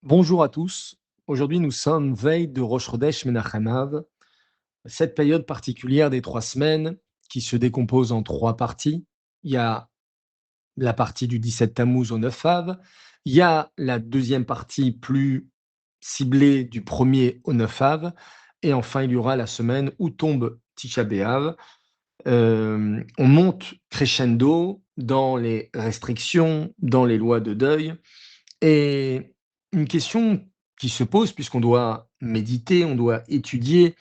Bonjour à tous. Aujourd'hui, nous sommes veille de Rosh Chodesh Menachem Av, cette période particulière des 3 semaines qui se décompose en 3 parties. Il y a la partie du 17 Tammuz au 9 Av, il y a la deuxième partie plus ciblée du 1er au 9 Av, et enfin il y aura la semaine où tombe Tisha B'Av. On monte crescendo dans les restrictions, dans les lois de deuil, et une question qui se pose, puisqu'on doit méditer, on doit étudier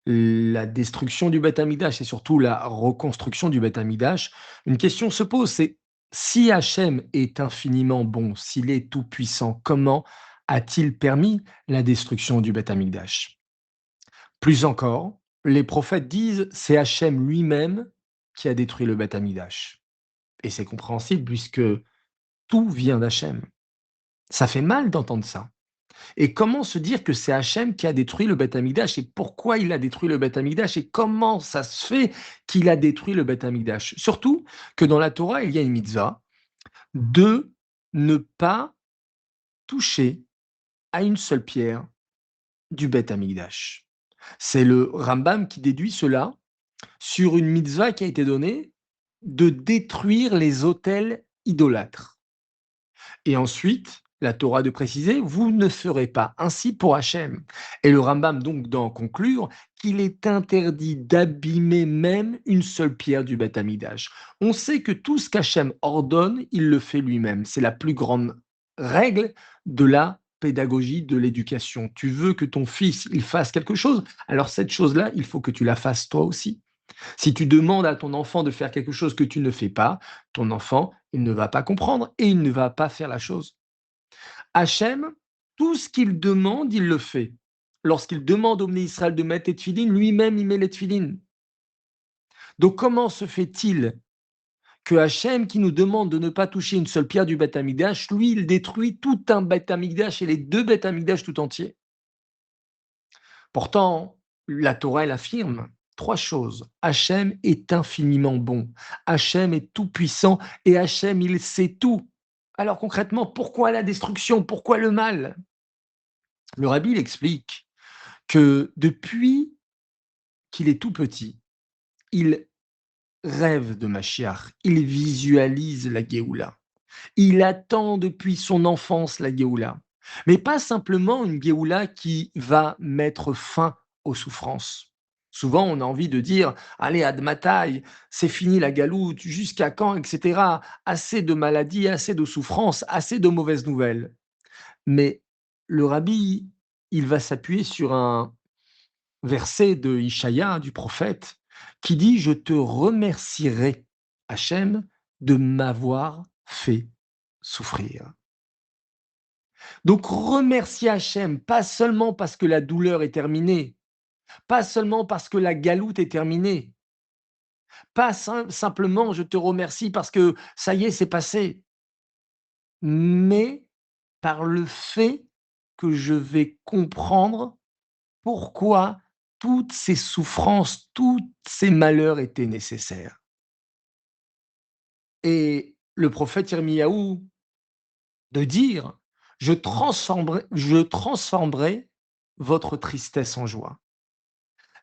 la destruction du Beth Amikdash et surtout la reconstruction du Beth Amikdash, une question se pose, c'est si Hachem est infiniment bon, s'il est tout-puissant, comment a-t-il permis la destruction du Beth Amikdash? Plus encore, les prophètes disent c'est Hachem lui-même qui a détruit le Beth Amikdash. Et c'est compréhensible puisque tout vient d'Hachem. Ça fait mal d'entendre ça. Et comment se dire que c'est Hachem qui a détruit le Beth Amikdash et pourquoi il a détruit le Beth Amikdash et comment ça se fait qu'il a détruit le Beth Amikdash? Surtout que dans la Torah, il y a une mitzvah de ne pas toucher à une seule pierre du Beth Amikdash. C'est le Rambam qui déduit cela sur une mitzvah qui a été donnée de détruire les autels idolâtres. Et ensuite, la Torah de préciser, vous ne ferez pas ainsi pour Hachem. Et le Rambam donc d'en conclure qu'il est interdit d'abîmer même une seule pierre du Beth Amikdash. On sait que tout ce qu'Hachem ordonne, il le fait lui-même. C'est la plus grande règle de la pédagogie, de l'éducation. Tu veux que ton fils il fasse quelque chose, alors cette chose-là, il faut que tu la fasses toi aussi. Si tu demandes à ton enfant de faire quelque chose que tu ne fais pas, ton enfant, il ne va pas comprendre et il ne va pas faire la chose. Hachem, tout ce qu'il demande, il le fait. Lorsqu'il demande au Bnei Israël de mettre les tefilines, lui-même, il met les tefilines. Donc, comment se fait-il que Hachem, qui nous demande de ne pas toucher une seule pierre du Beth Amikdash, lui, il détruit tout un Beth Amikdash et les deux Beth Amikdash tout entiers? Pourtant, la Torah, elle affirme 3 choses. Hachem est infiniment bon. Hachem est tout-puissant et Hachem, il sait tout. Alors concrètement, pourquoi la destruction? Pourquoi le mal? Le rabbi il explique que depuis qu'il est tout petit, il rêve de Mashiach, il visualise la Géoula. Il attend depuis son enfance la Géoula. Mais pas simplement une Géoula qui va mettre fin aux souffrances. Souvent, on a envie de dire, allez, Admataï, c'est fini la galoute, jusqu'à quand, etc. Assez de maladies, assez de souffrances, assez de mauvaises nouvelles. Mais le rabbi, il va s'appuyer sur un verset de Ishaïa, du prophète, qui dit: «Je te remercierai, Hachem, de m'avoir fait souffrir». Donc remercier Hachem, pas seulement parce que la douleur est terminée, pas seulement parce que la galoute est terminée, pas simplement: «Je te remercie parce que ça y est, c'est passé», mais par le fait que je vais comprendre pourquoi toutes ces souffrances, tous ces malheurs étaient nécessaires. Et le prophète Yirmiyahu de dire: «Je transformerai votre tristesse en joie».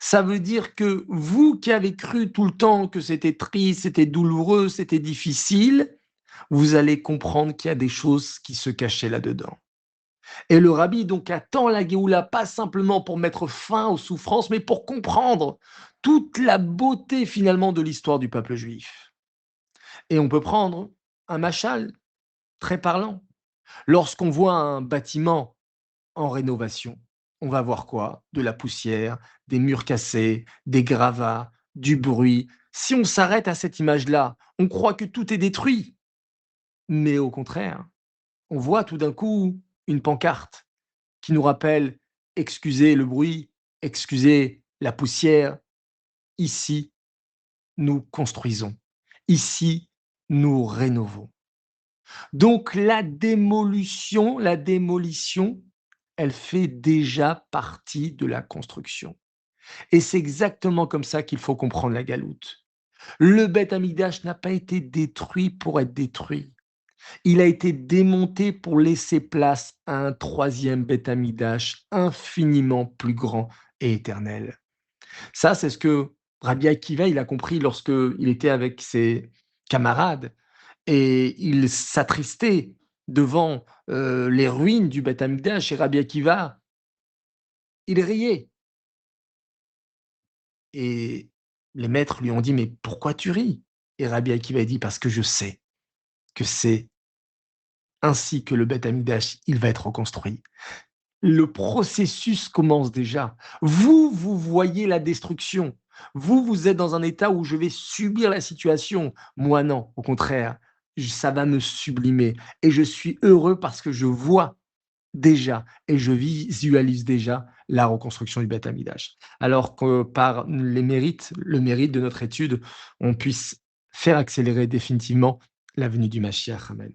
Ça veut dire que vous qui avez cru tout le temps que c'était triste, c'était douloureux, c'était difficile, vous allez comprendre qu'il y a des choses qui se cachaient là-dedans. Et le rabbi donc attend la Géoula, pas simplement pour mettre fin aux souffrances, mais pour comprendre toute la beauté finalement de l'histoire du peuple juif. Et on peut prendre un machal très parlant. Lorsqu'on voit un bâtiment en rénovation, on va voir quoi? De la poussière, des murs cassés, des gravats, du bruit. Si on s'arrête à cette image-là, on croit que tout est détruit. Mais au contraire, on voit tout d'un coup une pancarte qui nous rappelle: «Excusez le bruit, excusez la poussière, ici, nous construisons. Ici, nous rénovons». Donc la démolition, elle fait déjà partie de la construction et c'est exactement comme ça qu'il faut comprendre la galoute. Le Beth Amikdash n'a pas été détruit pour être détruit. Il a été démonté pour laisser place à un troisième Beth Amikdash infiniment plus grand et éternel. Ça, c'est ce que Rabbi Akiva, il a compris lorsque il était avec ses camarades et il s'attristait devant, les ruines du Beth Amikdash et Rabbi Akiva, il riait et les maîtres lui ont dit: «Mais pourquoi tu ris?» Et Rabbi Akiva a dit: «Parce que je sais que c'est ainsi que le Beth Amikdash, il va être reconstruit». Le processus commence déjà. Vous, vous voyez la destruction. Vous, vous êtes dans un état où je vais subir la situation. Moi, non. Au contraire, ça va me sublimer. Et je suis heureux parce que je vois déjà et je visualise déjà la reconstruction du Beth Amikdash. Alors que par les mérites, le mérite de notre étude, on puisse faire accélérer définitivement la venue du Mashiach. Amen.